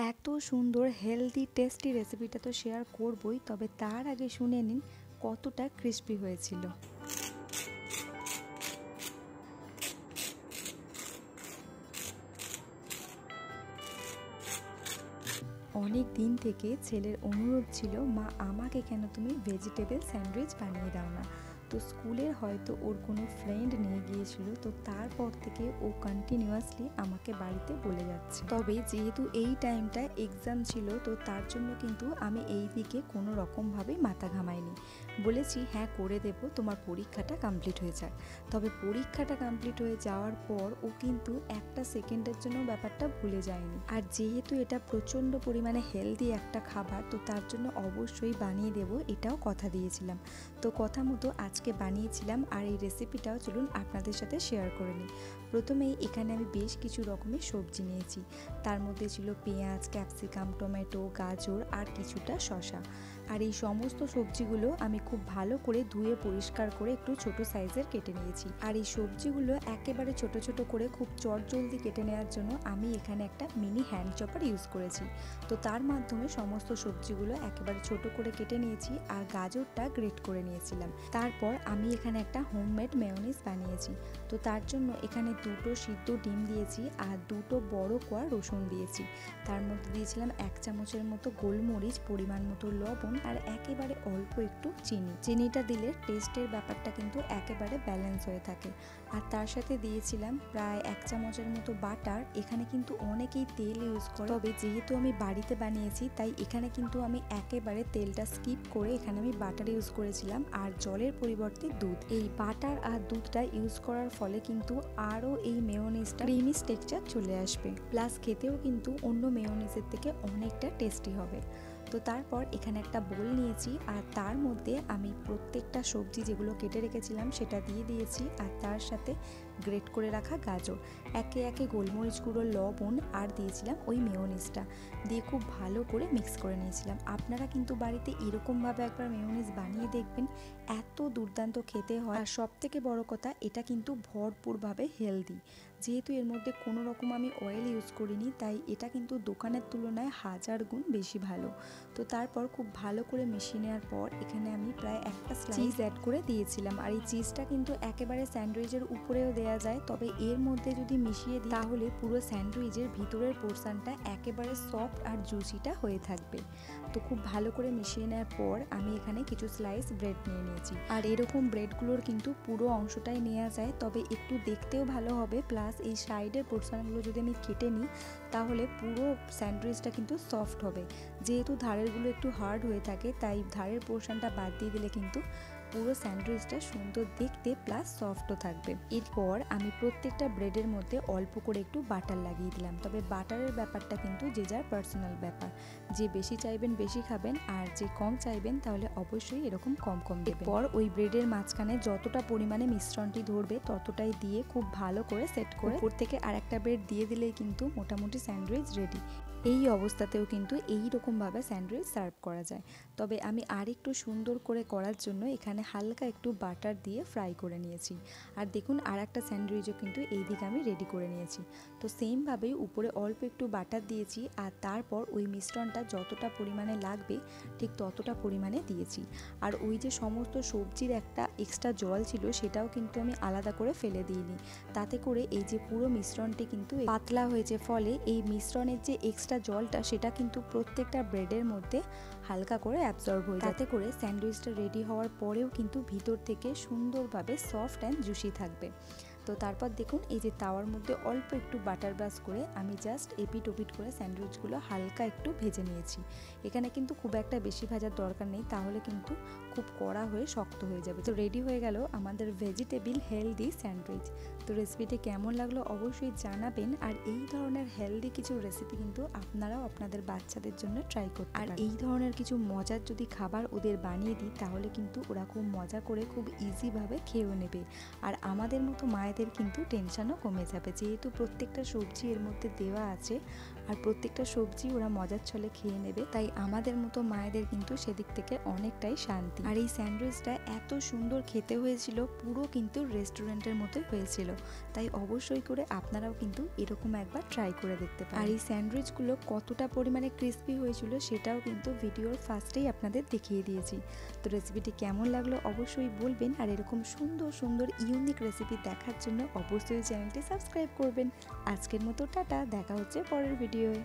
এত সুন্দর healthy tasty রেসিপিটা তো শেয়ার করবই, তবে তার আগে শুনে নিন কতটা ক্রিস্পি হয়েছিল। অনেক দিন থেকে ছেলের অনুরোধ ছিল, মা আমাকে কেন তুমি ভেজিটেবল স্যান্ডউইচ বানিয়ে দাও না। তো স্কুলের হয়তো ওর কোনো ফ্রেন্ড নিয়ে গিয়েছিল, তো তারপর থেকে ও কন্টিনিউয়াসলি আমাকে বাড়িতে বলে যাচ্ছে। তবে যেহেতু এই টাইমটা এক্সাম ছিল, তো তার জন্য কিন্তু আমি এই দিকে কোনো রকমভাবেই মাথা ঘামাইনি। বলেছি হ্যাঁ করে দেব, তোমার পরীক্ষাটা কমপ্লিট হয়ে যাক। তবে পরীক্ষাটা কমপ্লিট হয়ে যাওয়ার পর ও কিন্তু একটা সেকেন্ডের জন্য ব্যাপারটা ভুলে যায়নি। আর যেহেতু এটা প্রচণ্ড পরিমাণে হেলদি একটা খাবার, তো তার জন্য অবশ্যই বানিয়ে দেব, এটাও কথা দিয়েছিলাম। তো কথা মতো আজকে বানিয়েছিলাম, আর এই রেসিপিটাও চলুন আপনাদের সাথে শেয়ার করে নিই। প্রথমেই এখানে আমি বেশ কিছু রকমের সবজি নিয়েছি। তার মধ্যে ছিল পেঁয়াজ, ক্যাপসিকাম, টমেটো, গাজর আর কিছুটা শসা। আর এই সমস্ত সবজিগুলো আমি খুব ভালো করে ধুয়ে পরিষ্কার করে একটু ছোট সাইজের কেটে নিয়েছি। আর এই সবজিগুলো একেবারে ছোট ছোট করে খুব চটজলদি কেটে নেওয়ার জন্য আমি এখানে একটা মিনি হ্যান্ড চপার ইউজ করেছি। তো তার মাধ্যমে সমস্ত সবজিগুলো একেবারে ছোট করে কেটে নিয়েছি, আর গাজরটা গ্রেট করে নিয়েছিলাম। তারপর আমি এখানে একটা হোমমেড মেয়োনিজ বানিয়েছি। তো তার জন্য এখানে দুটো সিদ্ধ ডিম দিয়েছি আর দুটো বড় কোয়া রসুন দিয়েছি। তার মধ্যে দিয়েছিলাম 1 চামচের মতো গোলমরিচ, পরিমাণ মতো লবণ আর একেবারে অল্প একটু চিনি। চিনিটা দিলে টেস্টের ব্যাপারটা কিন্তু একেবারে ব্যালেন্স হয়ে থাকে। আর তার সাথে দিয়েছিলাম প্রায় 1 চামচের মতো বাটার। এখানে কিন্তু অনেকেই তেল ইউজ করে, তবে যেহেতু আমি বাড়িতে বানিয়েছি তাই এখানে কিন্তু আমি একেবারে তেলটা স্কিপ করে এখানে আমি বাটার ইউজ করেছিলাম, আর জলের পরিবর্তে দুধ। এই বাটার আর দুধটা ইউজ করার ফলে কিন্তু আরও এই মেয়োনিজটা ক্রিমি টেক্সচার চলে আসবে, প্লাস খেতেও কিন্তু অন্য মেয়োনিজের থেকে অনেকটা টেস্টি হবে। তো তারপর এখানে একটা বোল নিয়েছি, আর তার মধ্যে আমি প্রত্যেকটা সবজি যেগুলো কেটে রেখেছিলাম সেটা দিয়ে দিয়েছি, আর তার সাথে গ্রেট করে রাখা গাজর, একে একে গোলমরিচ গুঁড়ো, লবণ আর দিয়েছিলাম ওই মেয়োনিজটা দিয়ে খুব ভালো করে মিক্স করে নিয়েছিলাম। আপনারা কিন্তু বাড়িতে এরকমভাবে একবার মেয়োনিজ বানিয়ে দেখবেন, এত দুর্দান্ত খেতে হয়। আর সব থেকে বড় কথা, এটা কিন্তু ভরপুরভাবে হেলদি। যেহেতু এর মধ্যে কোনো রকম আমি অয়েল ইউজ করিনি, তাই এটা কিন্তু দোকানের তুলনায় 1000 গুণ বেশি ভালো। তো তারপর খুব ভালো করে মিশিয়ে নেওয়ার পর এখানে আমি প্রায় একটা চিজ অ্যাড করে দিয়েছিলাম। আর এই চিজটা কিন্তু একেবারে স্যান্ডউইচের উপরেও দেওয়া যায়, তবে এর মধ্যে যদি মিশিয়ে দিই তাহলে পুরো স্যান্ডউইচের ভিতরের পোর্শনটা একেবারে সফট আর জুসিটা হয়ে থাকবে। তো খুব ভালো করে মিশিয়ে নেওয়ার পর আমি এখানে কিছু স্লাইস ব্রেড নিয়ে নিয়েছি। আর এরকম ব্রেডগুলোর কিন্তু পুরো অংশটাই নেওয়া যায়, তবে একটু দেখতেও ভালো হবে, প্লাস এই সাইডের পোর্শনগুলো যদি আমি কেটে নিই তাহলে পুরো স্যান্ডউইচটা কিন্তু সফট হবে। যেহেতু ধারেরগুলো একটু হার্ড হয়ে থাকে, তাই ধারের পোর্শনটা বাদ দিয়ে দিলে কিন্তু পুরো স্যান্ডউইচটা সুন্দর দেখতে প্লাস সফটও থাকবে। এরপর আমি প্রত্যেকটা ব্রেডের মধ্যে অল্প করে একটু বাটার লাগিয়ে দিলাম। তবে বাটারের ব্যাপারটা কিন্তু যে যার পার্সোনাল ব্যাপার, যে বেশি চাইবেন বেশি খাবেন, আর যে কম চাইবেন তাহলে অবশ্যই এরকম কম কম দেবেন। এরপর ওই ব্রেডের মাঝখানে যতটা পরিমাণে মিশ্রণটি ধরবে ততটাই দিয়ে খুব ভালো করে সেট করে উপর থেকে আরেকটা ব্রেড দিয়ে দিলেই কিন্তু মোটামুটি স্যান্ডউইচ রেডি। এই অবস্থাতেও কিন্তু এই রকমভাবে স্যান্ডউইচ সার্ভ করা যায়। তবে আমি আর একটু সুন্দর করে করার জন্য এখানে হালকা একটু বাটার দিয়ে ফ্রাই করে নিয়েছি। আর দেখুন আর একটা স্যান্ডউইচও কিন্তু এই দিকে আমি রেডি করে নিয়েছি। তো সেমভাবেই উপরে অল্প একটু বাটার দিয়েছি, আর তারপর ওই মিশ্রণটা যতটা পরিমাণে লাগবে ঠিক ততটা পরিমাণে দিয়েছি। আর ওই যে সমস্ত সবজির একটা এক্সট্রা জল ছিল সেটাও কিন্তু আমি আলাদা করে ফেলে দিইনি। তাতে করে এই যে পুরো মিশ্রণটি কিন্তু পাতলা হয়েছে, ফলে এই মিশ্রণের যে এক্সট্রা জলটা সেটা কিন্তু প্রত্যেকটা ব্রেডের মধ্যে হালকা করে অ্যাবজর্ব হয়ে যায়। তাতে করে স্যান্ডউইচটা রেডি হওয়ার পরেও কিন্তু ভিতর থেকে সুন্দরভাবে সফট অ্যান্ড জুসি থাকবে। তো তারপর দেখুন এই যে তাওয়ার মধ্যে অল্প একটু বাটার ব্রাশ করে আমি জাস্ট এপিট ওপিট করে স্যান্ডউইচগুলো হালকা একটু ভেজে নিয়েছি। এখানে কিন্তু খুব একটা বেশি ভাজার দরকার নেই, তাহলে কিন্তু খুব কড়া হয়ে শক্ত হয়ে যাবে। তো রেডি হয়ে গেল আমাদের ভেজিটেবল হেলদি স্যান্ডউইচ। তো রেসিপিটি কেমন লাগলো অবশ্যই জানাবেন। আর এই ধরনের হেলদি কিছু রেসিপি কিন্তু আপনারাও আপনাদের বাচ্চাদের জন্য ট্রাই করতে পারেন। আর এই ধরনের কিছু মজার যদি খাবার ওদের বানিয়ে দিই তাহলে কিন্তু ওরা খুব মজা করে খুব ইজিভাবে খেয়েও নেবে। আর আমাদের মতো মায়েদের কিন্তু টেনশনও কমে যাবে, যেহেতু প্রত্যেকটা সবজি এর মধ্যে দেওয়া আছে। আর প্রত্যেকটা সবজি ওরা মজার ছলে খেয়ে নেবে, তাই আমাদের মতো মায়েদের কিন্তু সেদিক থেকে অনেকটাই শান্তি। আর এই স্যান্ডউইচটা এত সুন্দর খেতে হয়েছিল, পুরো কিন্তু রেস্টুরেন্টের মতোই হয়েছিল। তাই অবশ্যই করে আপনারাও কিন্তু এরকম একবার ট্রাই করে দেখতে পারেন। আর এই স্যান্ডউইচগুলো কতটা পরিমাণে ক্রিস্পি হয়েছিল সেটাও কিন্তু ভিডিওর ফার্স্টেই আপনাদের দেখিয়ে দিয়েছি। তো রেসিপিটি কেমন লাগলো অবশ্যই বলবেন, আর এরকম সুন্দর সুন্দর ইউনিক রেসিপি দেখার জন্য অবশ্যই চ্যানেলটি সাবস্ক্রাইব করবেন। আজকের মতো টাটা, দেখা হচ্ছে পরের ভিডিওয়ে।